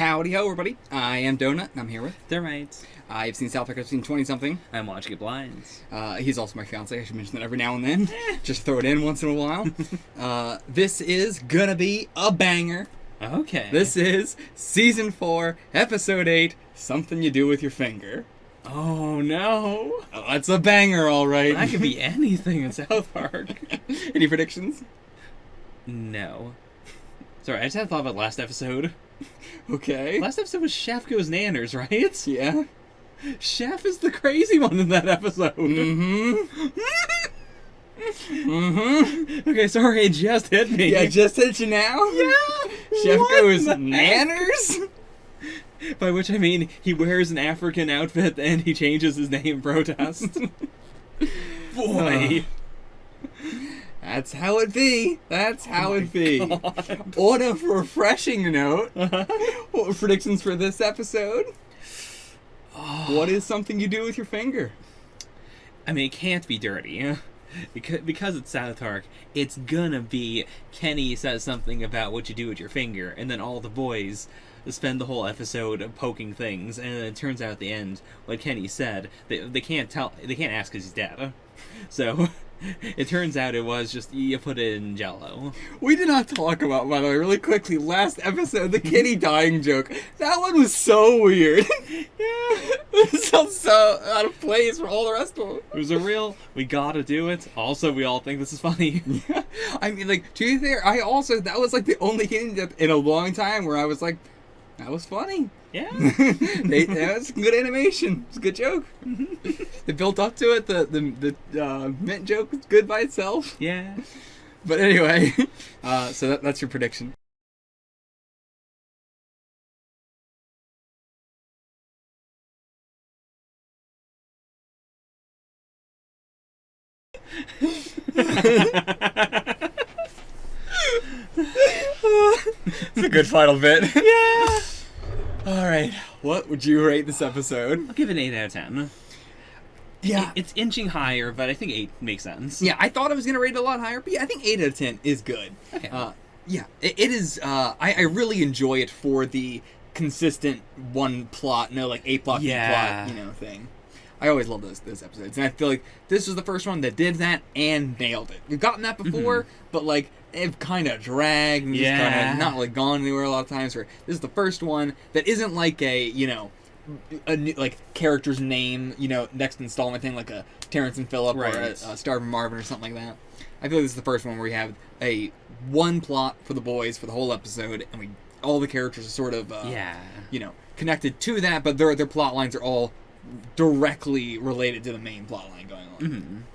Howdy ho, everybody. I am Donut, and I'm here with... Thermites. I've seen South Park, I've seen 20-something. I'm watching it blinds. He's also my fiance. I should mention that every now and then. Just throw it in once in a while. This is gonna be a banger. Okay. This is Season 4, Episode 8, Something You Do With Your Finger. Oh, no. That's a banger, alright. That could be anything in South Park. Any predictions? No. Sorry, I just had a thought about last episode. Okay. Last episode was Chef Goes Nanners, right? Yeah. Chef is the crazy one in that episode. Mm-hmm. Mm-hmm. Okay, sorry, it just hit me. Yeah, just hit you now? Yeah. Chef What Goes the heck? Nanners? By which I mean he wears an African outfit and he changes his name in protest. Boy. That's how it be. That's how it be. God. On a refreshing note, what predictions for this episode? What is something you do with your finger? I mean, it can't be dirty. Because it's South Park, it's gonna be Kenny says something about what you do with your finger, and then all the boys spend the whole episode poking things, and then it turns out at the end, what Kenny said, they can't ask because he's dead. So, it turns out it was just, you put it in Jell-O. We did not talk about, by the way, really quickly, last episode, the kitty dying joke. That one was so weird. Yeah. It sounds so out of place for all the rest of them. It was a real, we gotta do it. Also, we all think this is funny. Yeah. I mean, like, to be fair, that was like the only hint in a long time where I was like, that was funny. Yeah. That was good animation. It's a good joke. They built up to it. The mint joke was good by itself. Yeah. But anyway, so that's your prediction. It's a good final bit. Yeah. Alright, what would you rate this episode? I'll give it an 8 out of 10. Yeah. It's inching higher, but I think 8 makes sense. Yeah, I thought I was going to rate it a lot higher, but yeah, I think 8 out of 10 is good. Okay. Yeah, it is, I really enjoy it for the consistent one plot, like 8 plot, Yeah. plot, thing. I always love those episodes, and I feel like this was the first one that did that and nailed it. We've gotten that before, but like, it kind of dragged and just kind Yeah. of not like gone anywhere a lot of times. Where this is the first one that isn't like a new, like character's name, next installment thing like a Terrence and Phillip or a Starvin' Marvin or something like that. I feel like this is the first one where we have a one plot for the boys for the whole episode, and all the characters are sort of connected to that, but their plot lines are all directly related to the main plot line going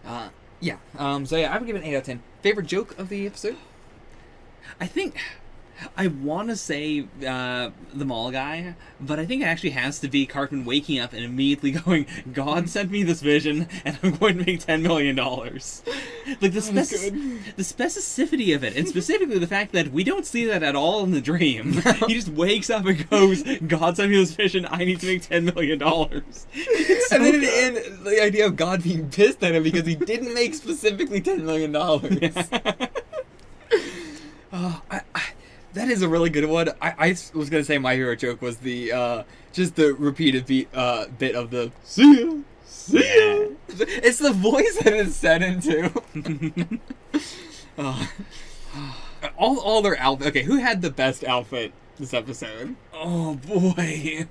on. So yeah, I would give it an 8 out of 10. Favorite joke of the episode? I think I want to say the mall guy, but I think it actually has to be Cartman waking up and immediately going, God sent me this vision, and I'm going to make $10 million. Like, the specificity of it, and specifically the fact that we don't see that at all in the dream. He just wakes up and goes, God sent me this vision, I need to make $10 million. And then in the end, the idea of God being pissed at him because he didn't make specifically $10 million. That is a really good one. I was gonna say my hero joke was the just the repeated bit of the see ya, see ya. It's the voice that it's set into. All their outfit. Okay, who had the best outfit this episode? Oh boy.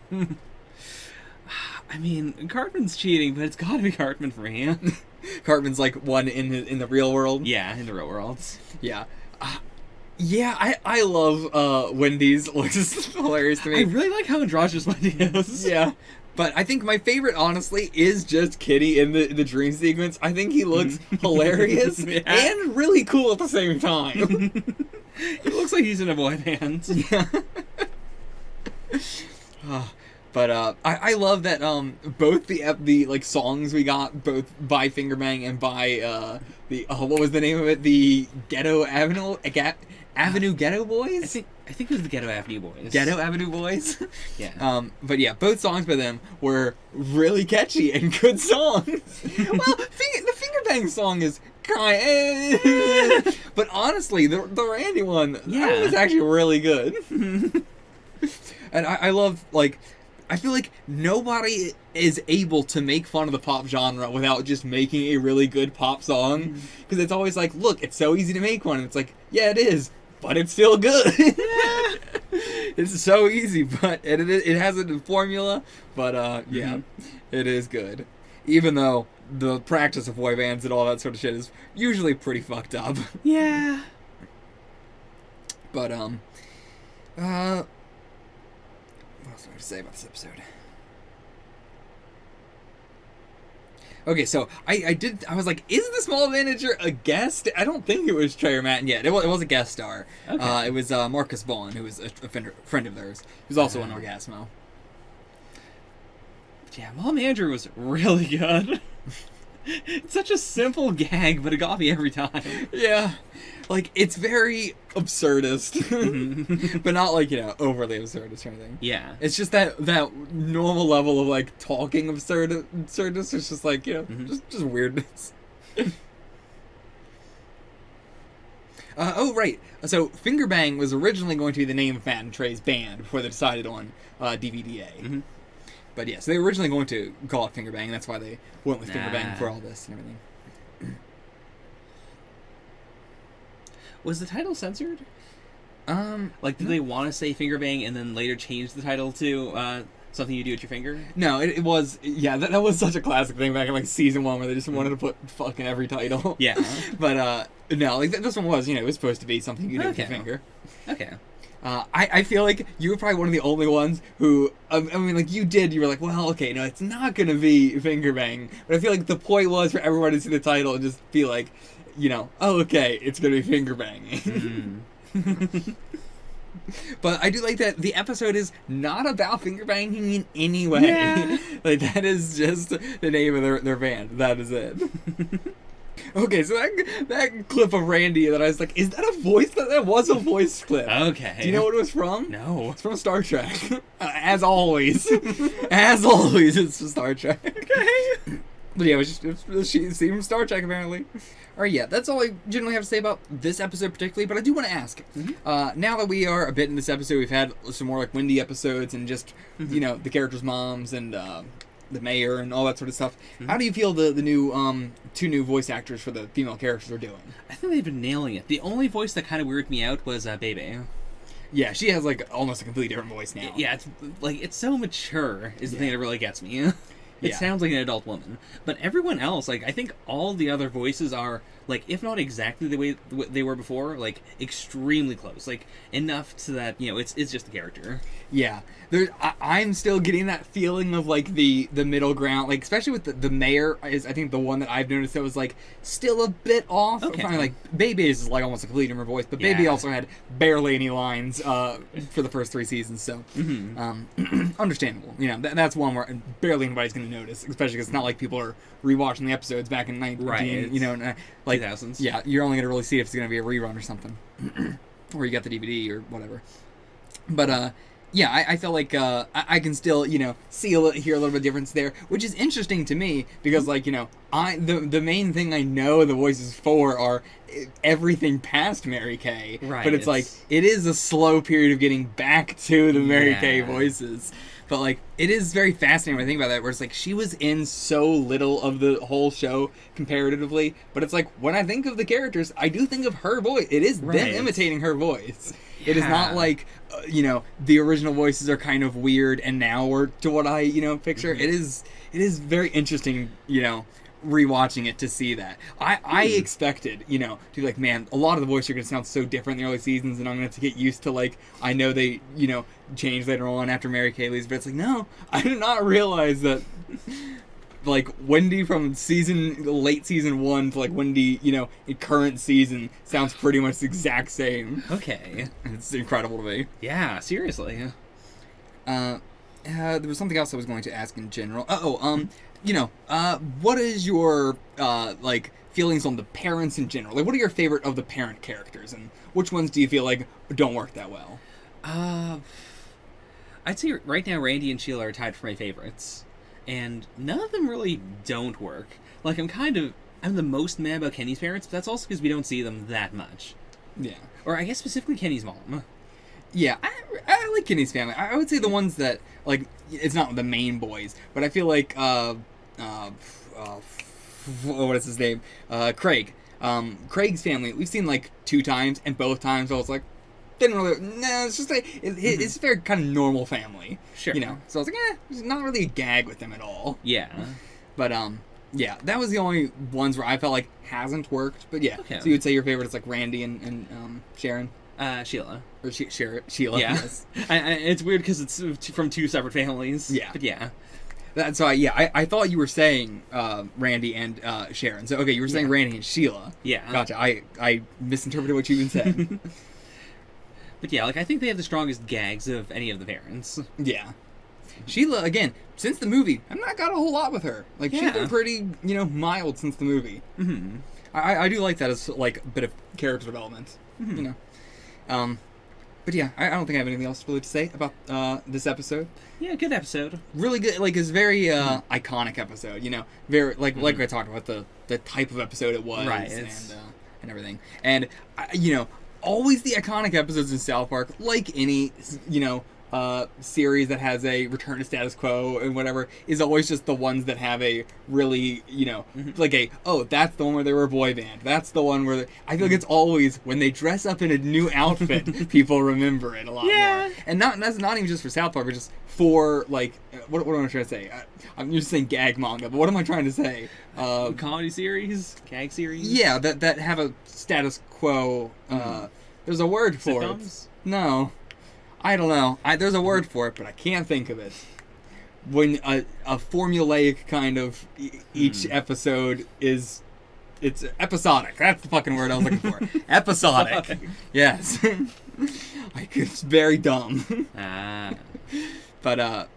I mean, Cartman's cheating, but it's gotta be Cartman for me. Cartman's like one in the real world. Yeah, in the real world. Yeah. Yeah, I love Wendy's. Looks hilarious to me. I really like how androgynous Wendy is. Yeah. But I think my favorite, honestly, is just Kitty in the dream sequence. I think he looks hilarious and really cool at the same time. He looks like he's in a boy band. Yeah. But I love that both the like songs we got, both by Fingerbang and by the what was the name of it? The Ghetto Avenue Ghetto Boys? I think it was the Ghetto Avenue Boys. Ghetto Avenue Boys? Yeah. But yeah, both songs by them were really catchy and good songs. Well, the Fingerbang song is But honestly, the Randy one, Yeah. was actually really good. And I love, like, I feel like nobody is able to make fun of the pop genre without just making a really good pop song. Because it's always like, look, it's so easy to make one. And it's like, yeah, it is, but it's still good. It's so easy, but it has a formula. But yeah, it is good. Even though the practice of boy bands and all that sort of shit is usually pretty fucked up. Yeah. But what else do I have to say about this episode? Okay, so I was like, is the small manager a guest? I don't think it was Trey or Matt yet. It was a guest star. Okay. It was Marcus Vaughn, who was a friend of theirs. He was also on Orgasmo. Yeah, Mall Manager was really good. It's such a simple gag, but it got me every time. Yeah. Like, it's very absurdist. But not, like, overly absurdist or anything. Yeah. It's just that normal level of, like, talking absurdist. It's just, like, just weirdness. Oh, right. So, Finger Bang was originally going to be the name of Matt and Trey's band before they decided on DVDA. But yeah, so they were originally going to call it Finger Bang, and that's why they went with Finger Bang for all this and everything. Was the title censored? Like, did they want to say Finger Bang and then later change the title to something you do with your finger? No, it was, yeah, that was such a classic thing back in, like, season 1 where they just wanted to put fucking every title. Yeah. But, no, like, this one was, it was supposed to be something you do with your finger. Okay. I feel like you were probably one of the only ones who, I mean, like, you were like, well, okay, no, it's not going to be Finger Bang. But I feel like the point was for everyone to see the title and just be like, oh, okay, it's going to be Finger Banging. But I do like that the episode is not about finger banging in any way. Yeah. Like, that is just the name of their band. That is it. Okay, so that clip of Randy that I was like, is that a voice? That was a voice clip. Okay. Do you know what it was from? No. It's from Star Trek. As always. As always, it's from Star Trek. Okay. But yeah, it's a scene from Star Trek, apparently. Alright, yeah, that's all I generally have to say about this episode particularly, but I do want to ask. Now that we are a bit in this episode, we've had some more, like, Wendy episodes and just, the characters' moms and the mayor and all that sort of stuff. How do you feel the new, two new voice actors for the female characters are doing? I think they've been nailing it. The only voice that kind of weirded me out was Bebe. Yeah, she has, like, almost a completely different voice now. Yeah, it's so mature is the thing that really gets me. It sounds like an adult woman. But everyone else, like, I think all the other voices are, like, if not exactly the way they were before, like, extremely close. Like, enough to that, it's just the character. Yeah. I'm still getting that feeling of, like, the middle ground, like, especially with the mayor is, I think, the one that I've noticed that was, like, still a bit off. Okay. I mean, like, Baby's is, like, almost a completely different voice, but Baby also had barely any lines for the first 3 seasons, so understandable. That's one where barely anybody's going to notice, especially because it's not like people are rewatching the episodes back in 19, like 2000s. Yeah, you're only going to really see if it's going to be a rerun or something. Or you got the DVD or whatever. But, yeah, I feel like I can still, hear a little bit of difference there, which is interesting to me because, like, the main thing I know the voices for are everything past Mary Kay. Right. But it's like, it is a slow period of getting back to the Mary Kay voices. But, like, it is very fascinating when I think about that, where it's like, she was in so little of the whole show comparatively, but it's like, when I think of the characters, I do think of her voice. It is them imitating her voice. Yeah. It is not like, the original voices are kind of weird and now we're to what I, picture. It is very interesting, rewatching it to see that. I expected, to be like, man, a lot of the voices are going to sound so different in the early seasons and I'm going to have to get used to, like, I know they, change later on after Mary Kay leaves, but it's like, no, I did not realize that, like, Wendy from late season 1 to, like, Wendy, in current season sounds pretty much the exact same. Okay. It's incredible to me. Yeah, seriously. There was something else I was going to ask in general. What is your, like, feelings on the parents in general? Like, what are your favorite of the parent characters, and which ones do you feel like don't work that well? I'd say right now Randy and Sheila are tied for my favorites, and none of them really don't work. Like, I'm kind of I'm the most mad about Kenny's parents, but that's also because we don't see them that much. Yeah. Or I guess specifically Kenny's mom. Yeah, I like Kenny's family. I would say the ones that, like, it's not the main boys, but I feel like, what is his name? Craig. Craig's family, we've seen, like, 2 times, and both times I was like, didn't really, nah, it's just like, it's a very kind of normal family. Sure. You know? So I was like, there's not really a gag with them at all. Yeah. But, yeah, that was the only ones where I felt like hasn't worked, but yeah. Okay. So you would say your favorite is, like, Randy and Sharon? Sheila. Or Sheila. Yeah. Yes. It's weird because it's from 2 separate families. Yeah. But yeah. That's why, yeah, I thought you were saying Randy and Sharon. So, okay, you were saying Randy and Sheila. Yeah. Gotcha. I misinterpreted what you even said. But yeah, like, I think they have the strongest gags of any of the parents. Yeah. Sheila, again, since the movie, I've not got a whole lot with her. Like, she's been pretty, mild since the movie. Mm-hmm. I do like that as, like, a bit of character development, you know. But yeah, I don't think I have anything else really to say about this episode. Yeah, good episode. Really good, like, it's very iconic episode, you know. Very, like I talked about, the type of episode it was. Right. And everything. And, always the iconic episodes in South Park, like any, series that has a return to status quo and whatever, is always just the ones that have a really, like that's the one where they were a boy band. That's the one where I feel like it's always when they dress up in a new outfit, people remember it a lot more. And that's not even just for South Park, but just for, like, what am I trying to say? I'm just saying gag manga, but what am I trying to say? Comedy series? Gag series? Yeah, that have a status quo. There's a word for Sitcoms? it. No. I don't know. There's a word for it, but I can't think of it. When a formulaic kind of each episode is... It's episodic. That's the fucking word I was looking for. Episodic. Yes. It's very dumb. But,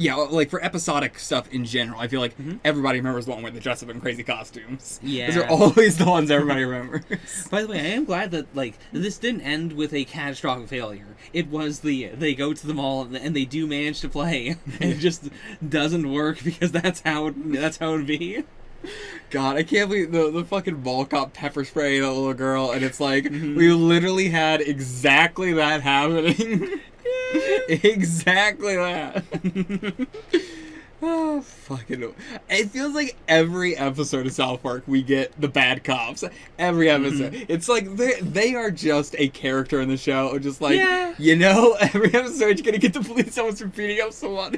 yeah, like, for episodic stuff in general, I feel like everybody remembers the one where they dress up in crazy costumes. Yeah. Those are always the ones everybody remembers. By the way, I am glad that, like, this didn't end with a catastrophic failure. It was they go to the mall and they do manage to play, and it just doesn't work because that's how it be. God, I can't believe the fucking mall cop pepper spray that little girl, and it's like, we literally had exactly that happening. Exactly that. Oh, fucking... It feels like every episode of South Park we get the bad cops. Every episode. It's like they are just a character in the show. Just like, every episode you're gonna get the police officer beating up someone.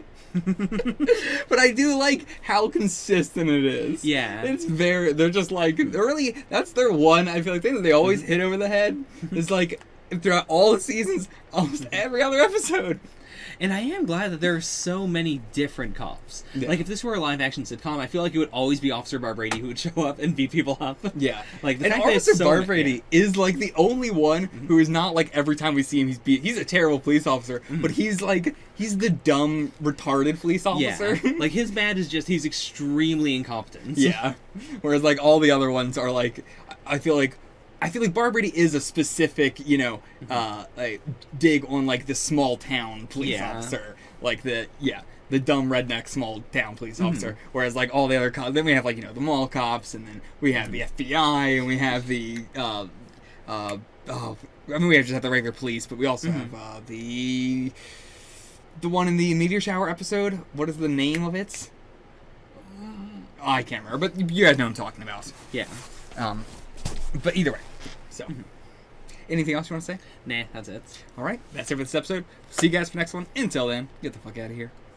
But I do like how consistent it is. Yeah. It's very... They're just like... Really, that's their one, I feel like, thing that they always hit over the head. It's like... Throughout all the seasons, almost every other episode. And I am glad that there are so many different cops. Yeah. Like, if this were a live-action sitcom, I feel like it would always be Officer Barbrady who would show up and beat people up. Yeah. Like, the and fact Officer that Barbrady is, like, the only one who is not, like, every time we see him, he's a terrible police officer, but he's, like, he's the dumb, retarded police officer. Yeah. Like, his bad is just he's extremely incompetent. Yeah. Whereas, like, all the other ones are, like, I feel like Barbrady is a specific, like, dig on, like, the small town police officer. Like, the dumb redneck small town police officer. Whereas, like, all the other cops, then we have, like, the mall cops, and then we have the FBI, and we have the, we just have the regular police, but we also have, the one in the meteor shower episode. What is the name of it? I can't remember, but you guys know what I'm talking about. Yeah. But either way. So, anything else you want to say? Nah, that's it. All right, that's it for this episode. See you guys for the next one. Until then, get the fuck out of here.